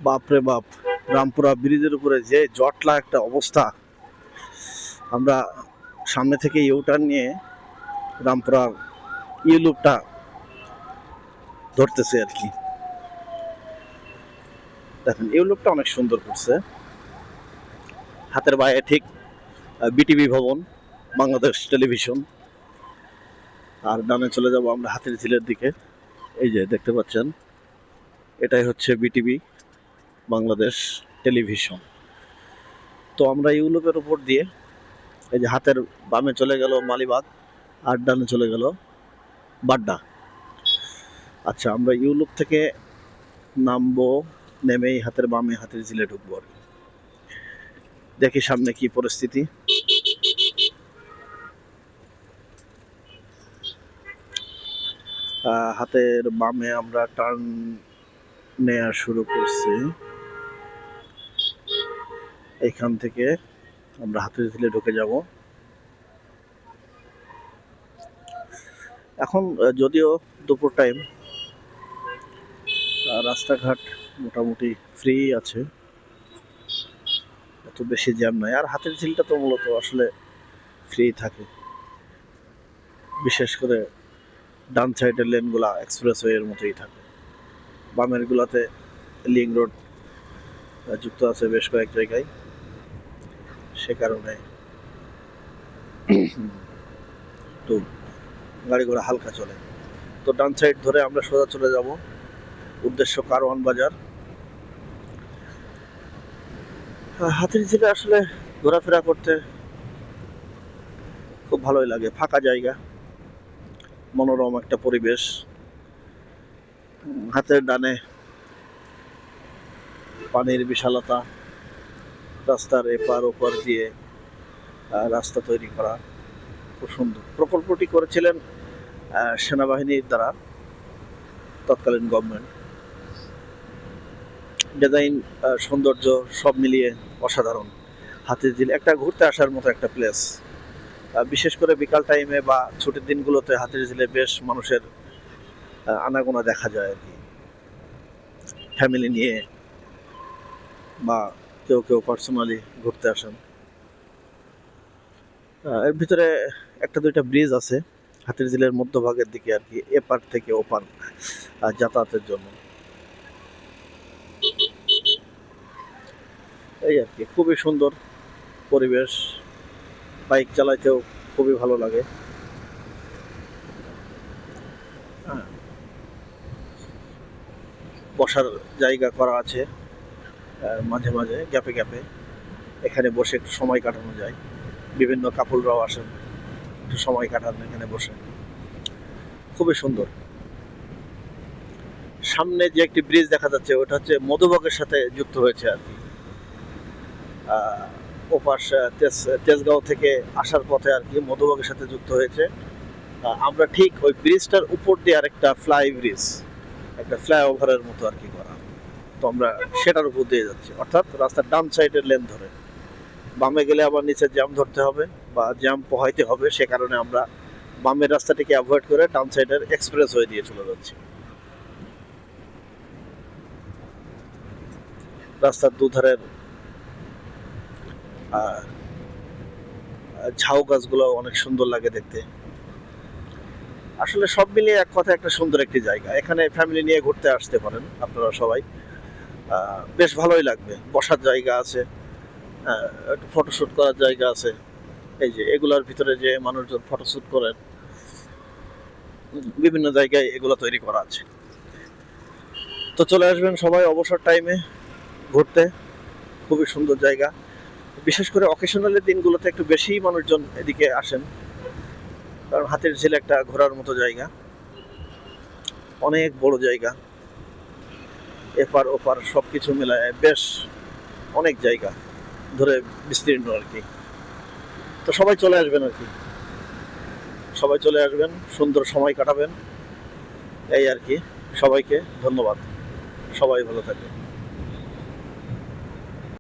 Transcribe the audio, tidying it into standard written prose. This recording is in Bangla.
বাপরে বাপ, রামপুরা ব্রিজের উপরে যে জটলা একটা অবস্থা। আমরা সামনে থেকে ইউটার্ন নিয়ে রামপুরার ইউলুপটা ধরতেছে আর কি। দেখেন ইউলুপটা অনেক সুন্দর করছে। হাতের বাইরে ঠিক বিটিভি ভবন, বাংলাদেশ টেলিভিশন। আর ডানে চলে যাব আমরা হাতির ঝিলের দিকে। এই যে দেখতে পাচ্ছেন, এটাই হচ্ছে বিটিভি বাংলাদেশ টেলিভিশন। তো আমরা ইউলুপের উপর দিয়ে এই যে হাতের বামে চলে গেল মালিবাগ, আর ডানে চলে গেল বাড্ডা। আচ্ছা, আমরা ইউলুপ থেকে নামবো, নেমেই হাতের বামে হাতির ঝিলে ঢুকবো আর কি। দেখি সামনে কি পরিস্থিতি। হাতের বামে আমরা টার্ন নেওয়া শুরু করছি। এখান থেকে আমরা হাতির ঝিলে ঢুকে যাব। এখন যদিও দুপুর টাইম, রাস্তাঘাট মোটামুটি ফ্রি আছে, এত বেশি জ্যাম নাই। আর হাতির ঝিলটা তো মূলত আসলে ফ্রি থাকে, বিশেষ করে ডান সাইডের লেনগুলা এক্সপ্রেসওয়ের মতোই থাকে। বামের গুলাতে লিঙ্ক রোড যুক্ত আছে বেশ কয়েক জায়গায়, সে কারণে তো গাড়ি ঘোড়া হালকা চলে। তো ডান সাইড ধরে আমরা সোজা চলে যাব, উদ্দেশ্য কারওয়ান বাজার। হাতির ঝিলে আসলে ঘোরাফেরা করতে খুব ভালোই লাগে, ফাঁকা জায়গা, মনোরম একটা পরিবেশ। হাতের ডানে পানির বিশালতা, রাস্তার এপার ওপার দিয়ে রাস্তা তৈরি করা, খুব সুন্দর। প্রকল্পটি করেছিলেন সেনাবাহিনীর দ্বারা, তৎকালীন গভর্নমেন্ট। ডিজাইন, সৌন্দর্য সব মিলিয়ে অসাধারণ। হাতির ঝিল একটা ঘুরতে আসার মতো একটা প্লেস। বিশেষ করে বিকাল টাইমে বা ছুটির দিনগুলোতে হাতির ঝিলে বেশ মানুষের আনাগোনা দেখা যায় আর কি, ফ্যামিলি নিয়ে বা কেউ কেউ পার্সোনালি ঘুরতে আসেন। এর ভিতরে একটা দুইটা ব্রিজ আছে হাতির ঝিলের মধ্যভাগের দিকে আর কি, এপার থেকে ওপার যাতায়াতের জন্য। এই আর কি, খুবই সুন্দর পরিবেশ, বাইক চালাইতেও খুবই ভালো লাগে। বসার জায়গা করা আছে মাঝে মাঝে, গ্যাপে গ্যাপে, এখানে বসে একটু সময় কাটানো যায়। বিভিন্ন কাপলরাও আসেন, একটু সময় কাটান এখানে বসে, খুবই সুন্দর। সামনে যে একটি ব্রিজ দেখা যাচ্ছে ওটা হচ্ছে মধুবাগের সাথে যুক্ত হয়েছে আর কি। ওপাশ তেজগাঁও থেকে আসার পথে আর কি মধুবাগের সাথে যুক্ত হয়েছে। আমরা ঠিক ওই ব্রিজটার উপর দিয়ে আরেকটা ফ্লাই ব্রিজ, একটা ফ্লাইওভারের মতো আর কি করা, তো আমরা সেটার উপর দিয়ে যাচ্ছি। অর্থাৎ রাস্তার ডান সাইডের লেন ধরে, বামে গেলে আবার নিচে জ্যাম ধরতে হবে বা জ্যাম পোহাইতে হবে, সে কারণে আমরা বামের রাস্তাটিকে অ্যাভয়েড করে ডান সাইডের এক্সপ্রেস ওয়ে দিয়ে চলে যাচ্ছি। রাস্তার দুধারের ঝাউ গাছগুলো অনেক সুন্দর লাগে দেখতে। আসলে সব মিলিয়ে এক কথা একটা সুন্দর একটি জায়গা। এখানে ফ্যামিলি নিয়ে ঘুরতে আসতে পারেন আপনারা সবাই, বেশ ভালোই লাগবে। বসার জায়গা আছে, একটু ফটোশুট করার জায়গা আছে। এই যে এগুলোর ভিতরে যে মানুষজন ফটোশুট করেন, বিভিন্ন জায়গায় এগুলো তৈরি করা আছে। তো চলে আসবেন সবাই অবসর টাইমে ঘুরতে, খুবই সুন্দর জায়গা। বিশেষ করে অকেশনালের দিনগুলোতে একটু বেশি মানুষজন এদিকে আসেন, কারণ হাতির ঝিল একটা ঘোরার মতো জায়গা, অনেক বড় জায়গা, এপার ওপার সবকিছু মিলায় বেশ অনেক জায়গা ধরে বিস্তীর্ণ আর কি। তো সবাই চলে আসবেন আর কি, সবাই চলে আসবেন, সুন্দর সময় কাটাবেন, এই আর কি। সবাইকে ধন্যবাদ, সবাই ভালো থাকবেন।